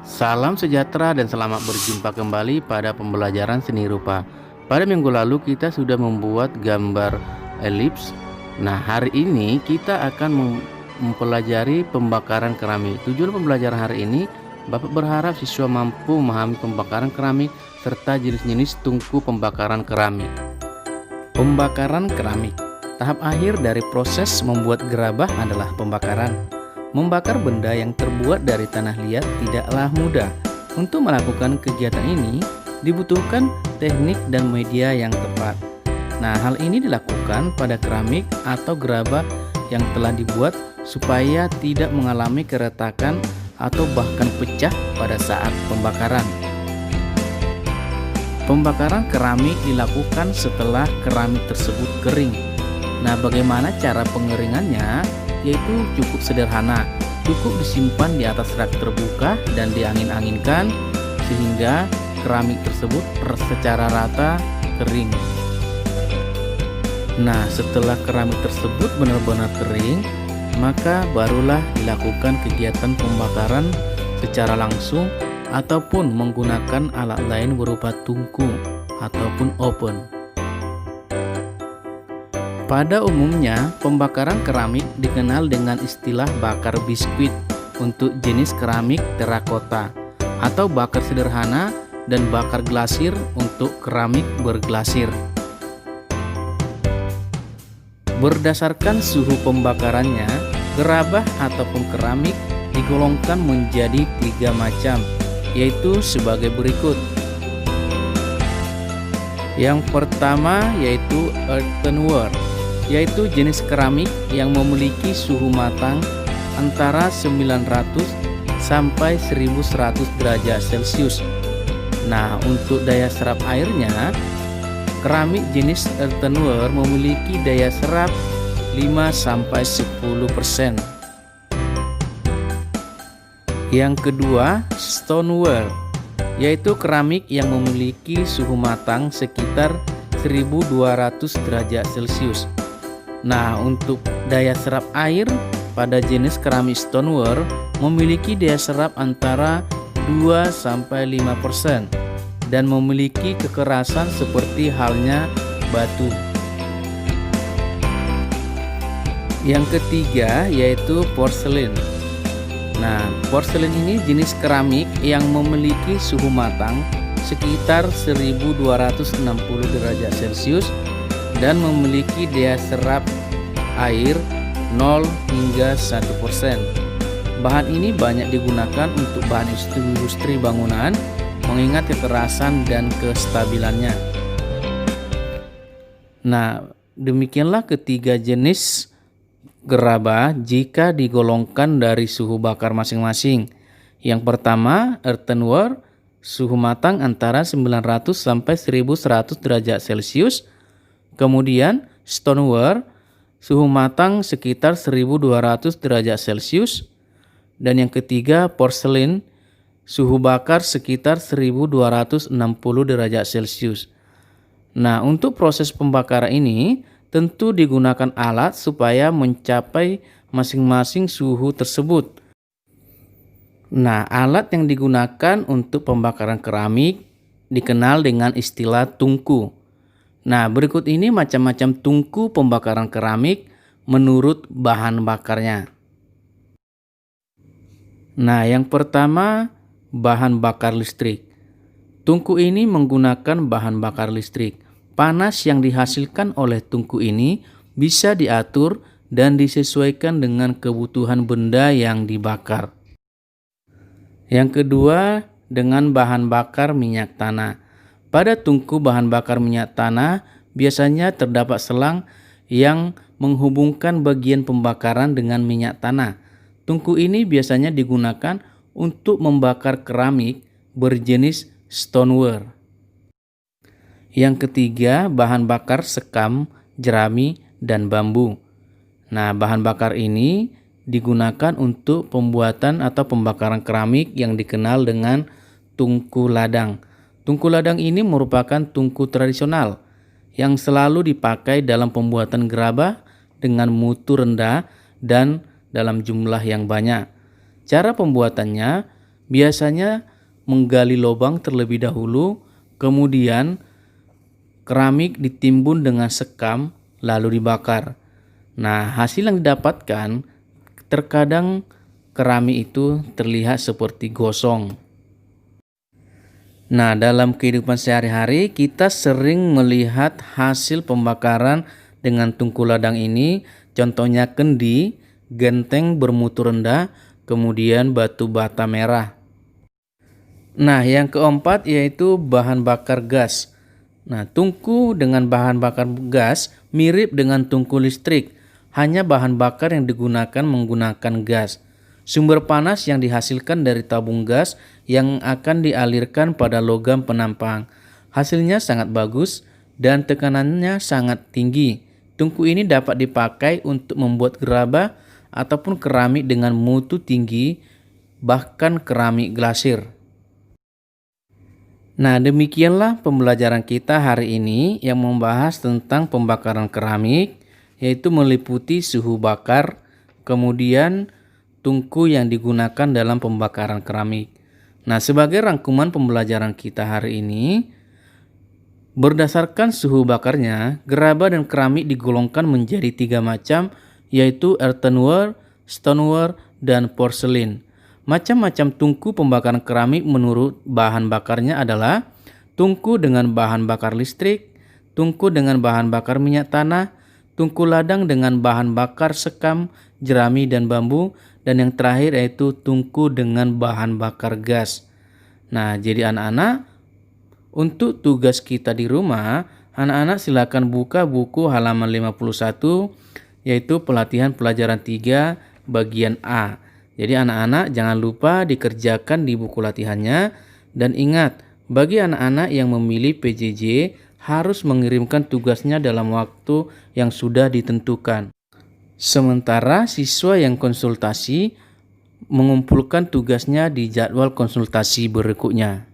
Salam sejahtera dan selamat berjumpa kembali pada pembelajaran seni rupa. Pada minggu lalu kita sudah membuat gambar elips. Nah, hari ini kita akan mempelajari pembakaran keramik. Tujuan pembelajaran hari ini, Bapak berharap siswa mampu memahami pembakaran keramik serta jenis-jenis tungku pembakaran keramik. Pembakaran keramik. Tahap akhir dari proses membuat gerabah adalah pembakaran. Membakar benda yang terbuat dari tanah liat tidaklah mudah. Untuk melakukan kegiatan ini dibutuhkan teknik dan media yang tepat. Nah, hal ini dilakukan pada keramik atau gerabah yang telah dibuat supaya tidak mengalami keretakan atau bahkan pecah pada saat pembakaran. Pembakaran keramik dilakukan setelah keramik tersebut kering. Nah, bagaimana cara pengeringannya? Yaitu cukup sederhana, cukup disimpan di atas rak terbuka dan diangin-anginkan sehingga keramik tersebut secara rata kering. Nah, setelah keramik tersebut benar-benar kering, maka barulah dilakukan kegiatan pembakaran secara langsung ataupun menggunakan alat lain berupa tungku ataupun oven. Pada umumnya, pembakaran keramik dikenal dengan istilah bakar biskuit untuk jenis keramik terakota, atau bakar sederhana dan bakar glasir untuk keramik berglasir. Berdasarkan suhu pembakarannya, gerabah ataupun keramik digolongkan menjadi 3 macam, yaitu sebagai berikut. Yang pertama yaitu earthenware, yaitu jenis keramik yang memiliki suhu matang antara 900 sampai 1100 derajat Celcius. Nah, untuk daya serap airnya, keramik jenis earthenware memiliki daya serap 5 sampai 10%. Yang kedua, stoneware, yaitu keramik yang memiliki suhu matang sekitar 1200 derajat Celcius. Nah, untuk daya serap air pada jenis keramik stoneware memiliki daya serap antara 2 sampai 5% dan memiliki kekerasan seperti halnya batu. Yang ketiga yaitu porselen. Nah, porselen ini jenis keramik yang memiliki suhu matang sekitar 1260 derajat Celcius dan memiliki daya serap air 0 hingga 1%. Bahan ini banyak digunakan untuk bahan industri bangunan, mengingat kekerasan dan kestabilannya. Nah, demikianlah ketiga jenis gerabah jika digolongkan dari suhu bakar masing-masing. Yang pertama, earthenware, suhu matang antara 900 sampai 1100 derajat Celcius. Kemudian stoneware, suhu matang sekitar 1200 derajat Celcius. Dan yang ketiga porselen, suhu bakar sekitar 1260 derajat Celcius. Nah, untuk proses pembakaran ini tentu digunakan alat supaya mencapai masing-masing suhu tersebut. Nah, alat yang digunakan untuk pembakaran keramik dikenal dengan istilah tungku. Nah, berikut ini macam-macam tungku pembakaran keramik menurut bahan bakarnya. Nah, yang pertama, bahan bakar listrik. Tungku ini menggunakan bahan bakar listrik. Panas yang dihasilkan oleh tungku ini bisa diatur dan disesuaikan dengan kebutuhan benda yang dibakar. Yang kedua, dengan bahan bakar minyak tanah. Pada tungku bahan bakar minyak tanah biasanya terdapat selang yang menghubungkan bagian pembakaran dengan minyak tanah. Tungku ini biasanya digunakan untuk membakar keramik berjenis stoneware. Yang ketiga, bahan bakar sekam, jerami, dan bambu. Nah, bahan bakar ini digunakan untuk pembuatan atau pembakaran keramik yang dikenal dengan tungku ladang. Tungku ladang ini merupakan tungku tradisional yang selalu dipakai dalam pembuatan gerabah dengan mutu rendah dan dalam jumlah yang banyak. Cara pembuatannya, Biasanya menggali lubang terlebih dahulu, kemudian keramik ditimbun dengan sekam lalu dibakar. Nah, hasil yang didapatkan terkadang keramik itu terlihat seperti gosong. Nah, dalam kehidupan sehari-hari kita sering melihat hasil pembakaran dengan tungku ladang ini, contohnya kendi, genteng bermutu rendah, kemudian batu bata merah. Nah, yang keempat yaitu bahan bakar gas. Nah, tungku dengan bahan bakar gas mirip dengan tungku listrik, hanya bahan bakar yang digunakan menggunakan gas. Sumber panas yang dihasilkan dari tabung gas yang akan dialirkan pada logam penampang. Hasilnya sangat bagus dan tekanannya sangat tinggi. Tungku ini dapat dipakai untuk membuat gerabah ataupun keramik dengan mutu tinggi, bahkan keramik glasir. Nah, demikianlah pembelajaran kita hari ini yang membahas tentang pembakaran keramik, yaitu meliputi suhu bakar, kemudian tungku yang digunakan dalam pembakaran keramik. Nah, sebagai rangkuman pembelajaran kita hari ini, berdasarkan suhu bakarnya, gerabah dan keramik digolongkan menjadi 3 macam, yaitu earthenware, stoneware, dan porcelain. Macam-macam tungku pembakaran keramik menurut bahan bakarnya adalah tungku dengan bahan bakar listrik, tungku dengan bahan bakar minyak tanah, tungku ladang dengan bahan bakar sekam, jerami, dan bambu, dan yang terakhir yaitu tungku dengan bahan bakar gas. Nah, jadi anak-anak, untuk tugas kita di rumah, anak-anak silakan buka buku halaman 51, yaitu pelatihan pelajaran 3 bagian A. Jadi anak-anak jangan lupa dikerjakan di buku latihannya, dan ingat, bagi anak-anak yang memilih PJJ harus mengirimkan tugasnya dalam waktu yang sudah ditentukan. Sementara siswa yang konsultasi mengumpulkan tugasnya di jadwal konsultasi berikutnya.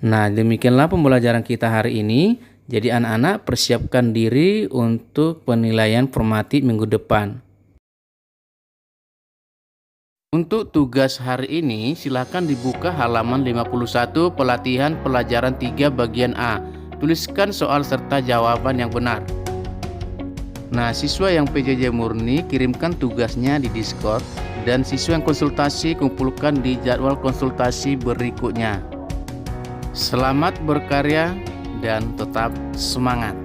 Nah, demikianlah pembelajaran kita hari ini. Jadi anak-anak persiapkan diri untuk penilaian formatif minggu depan. Untuk tugas hari ini, silakan dibuka halaman 51 pelatihan pelajaran 3 bagian A. Tuliskan soal serta jawaban yang benar. Nah, siswa yang PJJ murni kirimkan tugasnya di Discord, dan siswa yang konsultasi kumpulkan di jadwal konsultasi berikutnya. Selamat berkarya dan tetap semangat.